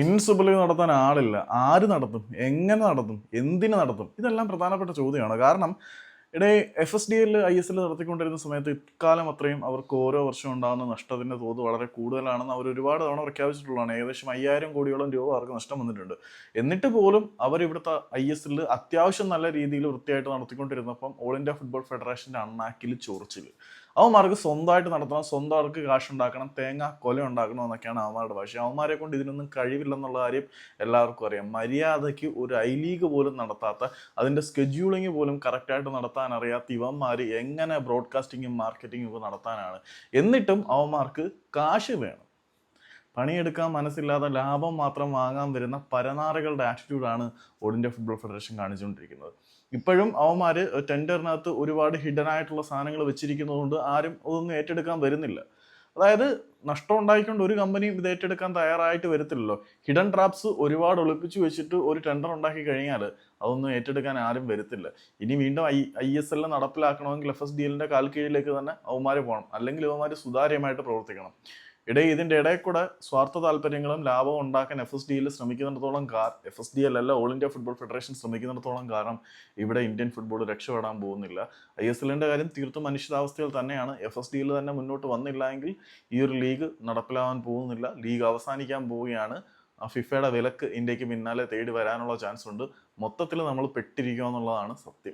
ഇൻസുബിൾ നടത്താൻ ആളില്ല. ആര് നടത്തും? എങ്ങനെ നടത്തും? എന്തിന് നടത്തും? ഇതെല്ലാം പ്രധാനപ്പെട്ട ചോദ്യമാണ്. കാരണം ഇടെ F S D L I S L നടത്തിക്കൊണ്ടിരുന്ന സമയത്ത് ഇക്കാലം അത്രയും അവർക്ക് ഓരോ വർഷം ഉണ്ടാകുന്ന നഷ്ടത്തിന്റെ തോത് വളരെ കൂടുതലാണെന്ന് അവർ ഒരുപാട് തവണ പ്രഖ്യാപിച്ചിട്ടുള്ളതാണ്. ഏകദേശം 5000 കോടിയോളം രൂപ അവർക്ക് നഷ്ടം വന്നിട്ടുണ്ട്. എന്നിട്ട് പോലും അവർ ഇവിടുത്തെ ഐ എസ് എല്ലിൽ അത്യാവശ്യം നല്ല രീതിയിൽ വൃത്തിയായിട്ട് നടത്തിക്കൊണ്ടിരുന്നപ്പം ഓൾ ഇന്ത്യ ഫുട്ബോൾ ഫെഡറേഷന്റെ അണ്ണാക്കിൽ ചൊറിച്ചിൽ. അവന്മാർക്ക് സ്വന്തമായിട്ട് നടത്തണം, സ്വന്തമാർക്ക് കാശുണ്ടാക്കണം, തേങ്ങ കൊല ഉണ്ടാക്കണം എന്നൊക്കെയാണ് അവന്മാരുടെ ഭാഷ. അവന്മാരെ കൊണ്ട് ഇതിനൊന്നും കഴിവില്ലെന്നുള്ള കാര്യം എല്ലാവർക്കും അറിയാം. മര്യാദയ്ക്ക് ഒരു ഐ ലീഗ് പോലും നടത്താത്ത, അതിന്റെ സ്കെഡ്യൂളിങ് പോലും കറക്റ്റായിട്ട് നടത്താൻ അറിയാത്ത ഇവന്മാർ എങ്ങനെ ബ്രോഡ്കാസ്റ്റിങ്ങും മാർക്കറ്റിങ്ങും ഒക്കെ നടത്താനാണ്? എന്നിട്ടും അവന്മാർക്ക് കാശ് വേണം. പണിയെടുക്കാൻ മനസ്സില്ലാതെ ലാഭം മാത്രം വാങ്ങാൻ വരുന്ന പരനാറികളുടെ ആറ്റിറ്റ്യൂഡാണ് ഓൾ ഇന്ത്യ ഫുട്ബോൾ ഫെഡറേഷൻ കാണിച്ചുകൊണ്ടിരിക്കുന്നത്. ഇപ്പോഴും അവന്മാർ ടെൻഡറിനകത്ത് ഒരുപാട് ഹിഡൻ ആയിട്ടുള്ള സാധനങ്ങൾ വെച്ചിരിക്കുന്നതുകൊണ്ട് ആരും അതൊന്നും ഏറ്റെടുക്കാൻ വരുന്നില്ല. അതായത് നഷ്ടം ഉണ്ടായിക്കൊണ്ട് ഒരു കമ്പനിയും ഇത് ഏറ്റെടുക്കാൻ തയ്യാറായിട്ട് വരത്തില്ലല്ലോ. ഹിഡൻ ട്രാപ്സ് ഒരുപാട് ഒളിപ്പിച്ചു വെച്ചിട്ട് ഒരു ടെൻഡർ ഉണ്ടാക്കി കഴിഞ്ഞാൽ അതൊന്നും ഏറ്റെടുക്കാൻ ആരും വരത്തില്ല. ഇനി വീണ്ടും ഐ എസ് എൽ നടപ്പിലാക്കണമെങ്കിൽ എഫ് എസ് ഡി എല്ലിന്റെ കാൽ കീഴിലേക്ക് തന്നെ അവന്മാർ പോകണം. അല്ലെങ്കിൽ അവന്മാർ സുതാര്യമായിട്ട് പ്രവർത്തിക്കണം. ഇതിന്റെ ഇടയിൽ കൂടെ സ്വാർത്ഥ താല്പര്യങ്ങളും ലാഭവും ഉണ്ടാക്കാൻ എഫ് എസ് ഡി എൽ ശ്രമിക്കുന്നിടത്തോളം എഫ് എസ് ഡി എൽ അല്ല, ഓൾ ഇന്ത്യ ഫുട്ബോൾ ഫെഡറേഷൻ ശ്രമിക്കുന്നിടത്തോളം കാരണം ഇവിടെ ഇന്ത്യൻ ഫുട്ബോൾ രക്ഷപ്പെടാൻ പോകുന്നില്ല. ഐ എസ് എല്ലിന്റെ കാര്യം തീർത്തും അനിശ്ചിതാവസ്ഥയിൽ തന്നെയാണ്. എഫ് എസ് ഡി എൽ തന്നെ മുന്നോട്ട് വന്നില്ല എങ്കിൽ ഈ ഒരു ലീഗ് നടപ്പിലാവാൻ പോകുന്നില്ല. ലീഗ് അവസാനിക്കാൻ പോവുകയാണ്. ഫിഫയുടെ വിലക്ക് ഇന്ത്യക്ക് പിന്നാലെ തേടി വരാനുള്ള ചാൻസ് ഉണ്ട്. മൊത്തത്തിൽ നമ്മൾ പെട്ടിരിക്കുക എന്നുള്ളതാണ് സത്യം.